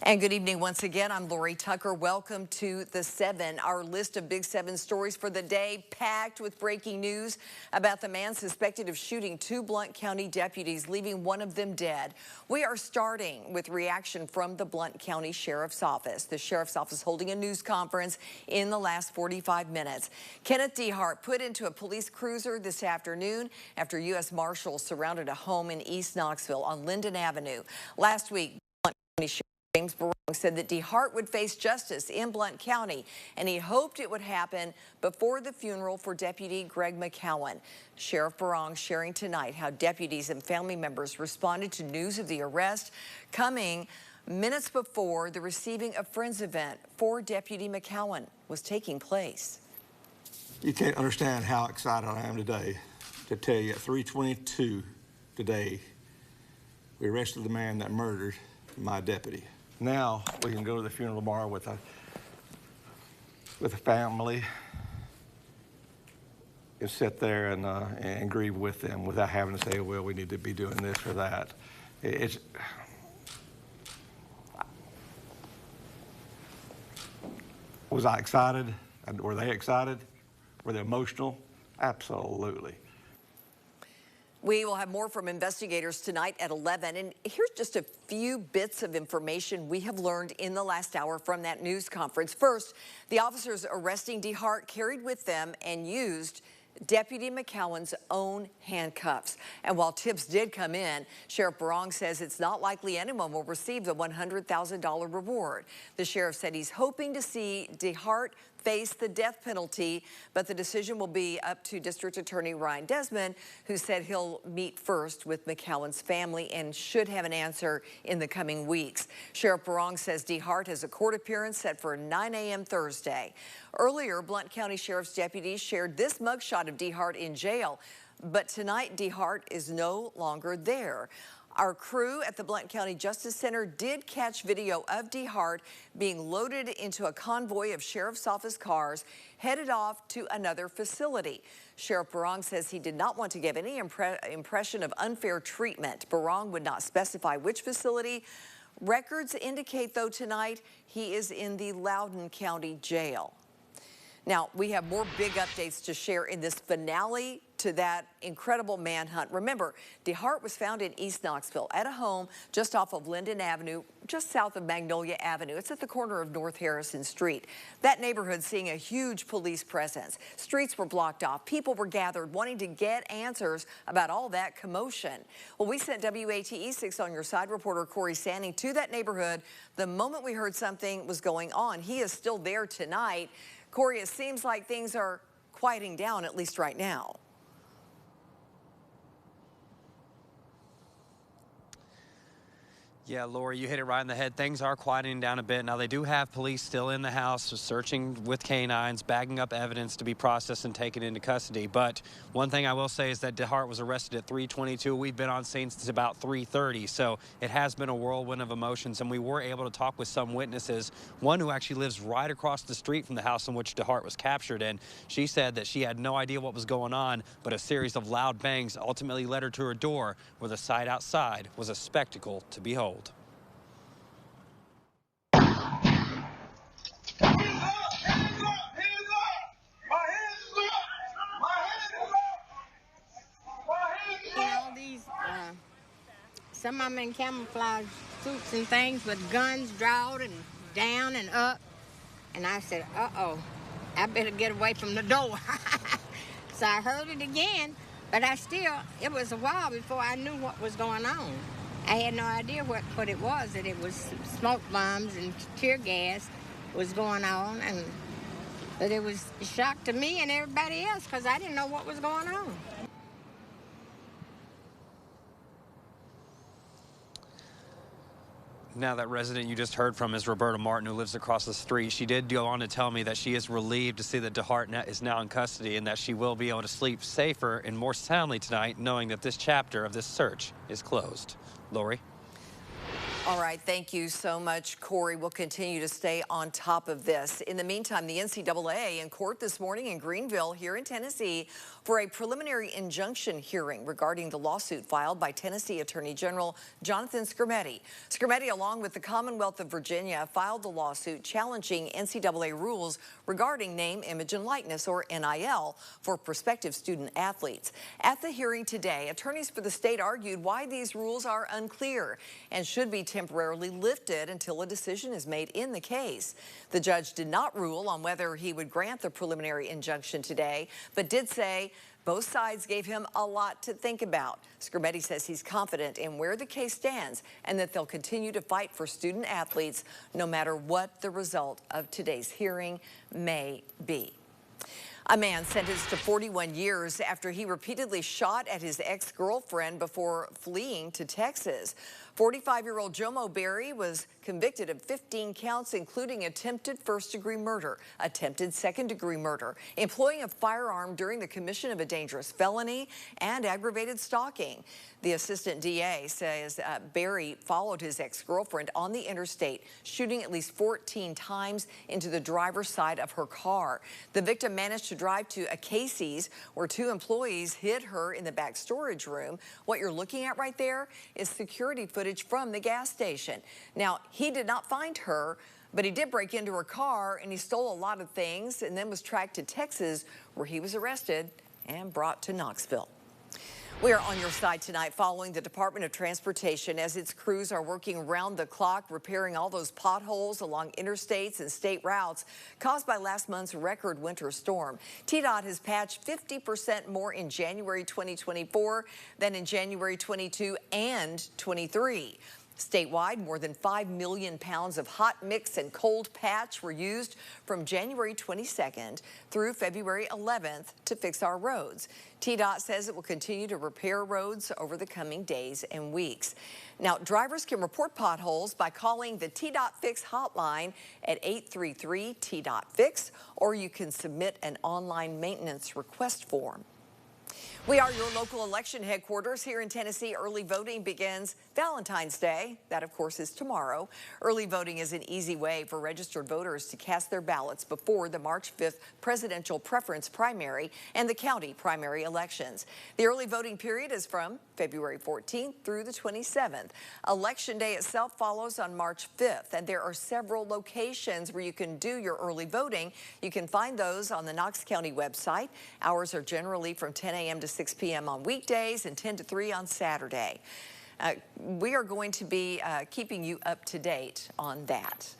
And good evening once again. I'm Lori Tucker. Welcome to The 7. Our list of Big 7 stories for the day, packed with breaking news about the man suspected of shooting two Blount County deputies, leaving one of them dead. We are starting with reaction from the Blount County Sheriff's Office. The Sheriff's Office holding a news conference in the last 45 minutes. Kenneth DeHart put into a police cruiser this afternoon after U.S. Marshals surrounded a home in East Knoxville on Linden Avenue. Last week, Blount County Sheriff James Barong said that DeHart would face justice in Blount County, and he hoped it would happen before the funeral for Deputy Greg McCowan. Sheriff Barong sharing tonight how deputies and family members responded to news of the arrest coming minutes before the Receiving a Friends event for Deputy McCowan was taking place. You can't understand how excited I am today to tell you at 3:22 today, we arrested the man that murdered my deputy. Now we can go to the funeral tomorrow with a family and sit there and grieve with them without having to say, well, we need to be doing this or that. Was I excited? Were they excited? Were they emotional? Absolutely. We will have more from investigators tonight at 11. And here's just a few bits of information we have learned in the last hour from that news conference. First, the officers arresting DeHart carried with them and used Deputy McCowan's own handcuffs. And while tips did come in, Sheriff Barong says it's not likely anyone will receive the $100,000 reward. The sheriff said he's hoping to see DeHart face the death penalty, but the decision will be up to District Attorney Ryan Desmond, who said he'll meet first with McCowan's family and should have an answer in the coming weeks. Sheriff Barong says DeHart has a court appearance set for 9 a.m. Thursday. Earlier, Blount County Sheriff's deputies shared this mugshot of DeHart in jail, but tonight DeHart is no longer there. Our crew at the Blount County Justice Center did catch video of DeHart being loaded into a convoy of Sheriff's Office cars headed off to another facility. Sheriff Barong says he did not want to give any impression of unfair treatment. Barong would not specify which facility. Records indicate, though, tonight he is in the Loudoun County Jail. Now, we have more big updates to share in this finale to that incredible manhunt. Remember, DeHart was found in East Knoxville at a home just off of Linden Avenue, just south of Magnolia Avenue. It's at the corner of North Harrison Street. That neighborhood seeing a huge police presence. Streets were blocked off. People were gathered wanting to get answers about all that commotion. Well, we sent WATE 6 on your side reporter Corey Sanning to that neighborhood the moment we heard something was going on. He is still there tonight. Corey, it seems like things are quieting down, at least right now. Yeah, Lori, you hit it right in the head. Things are quieting down a bit. Now, they do have police still in the house searching with canines, bagging up evidence to be processed and taken into custody. But one thing I will say is that DeHart was arrested at 3:22. We've been on scene since about 3:30. So it has been a whirlwind of emotions. And we were able to talk with some witnesses, one who actually lives right across the street from the house in which DeHart was captured. And she said that she had no idea what was going on, but a series of loud bangs ultimately led her to her door, where the sight outside was a spectacle to behold. Some of them in camouflage suits and things with guns drawn and down and up. And I said, uh-oh, I better get away from the door. So I heard it again, but it was a while before I knew what was going on. I had no idea what it was, that it was smoke bombs and tear gas was going on. But it was a shock to me and everybody else because I didn't know what was going on. Now, that resident you just heard from is Roberta Martin, who lives across the street. She did go on to tell me that she is relieved to see that DeHart is now in custody and that she will be able to sleep safer and more soundly tonight, knowing that this chapter of this search is closed. Lori? All right, thank you so much, Corey. We'll continue to stay on top of this. In the meantime, the NCAA in court this morning in Greenville here in Tennessee for a preliminary injunction hearing regarding the lawsuit filed by Tennessee Attorney General Jonathan Skrmetti. Skrmetti, along with the Commonwealth of Virginia, filed the lawsuit challenging NCAA rules regarding name, image, and likeness, or NIL, for prospective student athletes. At the hearing today, attorneys for the state argued why these rules are unclear and should be temporarily lifted until a decision is made in the case. The judge did not rule on whether he would grant the preliminary injunction today, but did say both sides gave him a lot to think about. Skrmetti says he's confident in where the case stands and that they'll continue to fight for student athletes no matter what the result of today's hearing may be. A man sentenced to 41 years after he repeatedly shot at his ex-girlfriend before fleeing to Texas. 45-year-old Jomo Berry was convicted of 15 counts, including attempted first-degree murder, attempted second-degree murder, employing a firearm during the commission of a dangerous felony, and aggravated stalking. The assistant DA says Berry followed his ex-girlfriend on the interstate, shooting at least 14 times into the driver's side of her car. The victim managed to drive to a Casey's where two employees hid her in the back storage room. What you're looking at right there is security footage from the gas station. Now, he did not find her, but he did break into her car and he stole a lot of things and then was tracked to Texas, where he was arrested and brought to Knoxville. We are on your side tonight following the Department of Transportation as its crews are working around the clock repairing all those potholes along interstates and state routes caused by last month's record winter storm. TDOT has patched 50% more in January 2024 than in January 22 and 23. Statewide, more than 5 million pounds of hot mix and cold patch were used from January 22nd through February 11th to fix our roads. TDOT says it will continue to repair roads over the coming days and weeks. Now, drivers can report potholes by calling the TDOT Fix hotline at 833-TDOT-FIX, or you can submit an online maintenance request form. We are your local election headquarters here in Tennessee. Early voting begins Valentine's Day. That, of course, is tomorrow. Early voting is an easy way for registered voters to cast their ballots before the March 5th presidential preference primary and the county primary elections. The early voting period is from February 14th through the 27th. Election Day itself follows on March 5th, and there are several locations where you can do your early voting. You can find those on the Knox County website. Hours are generally from 10 a.m. to 6 p.m. on weekdays and 10 to 3 on Saturday. We are going to be keeping you up to date on that.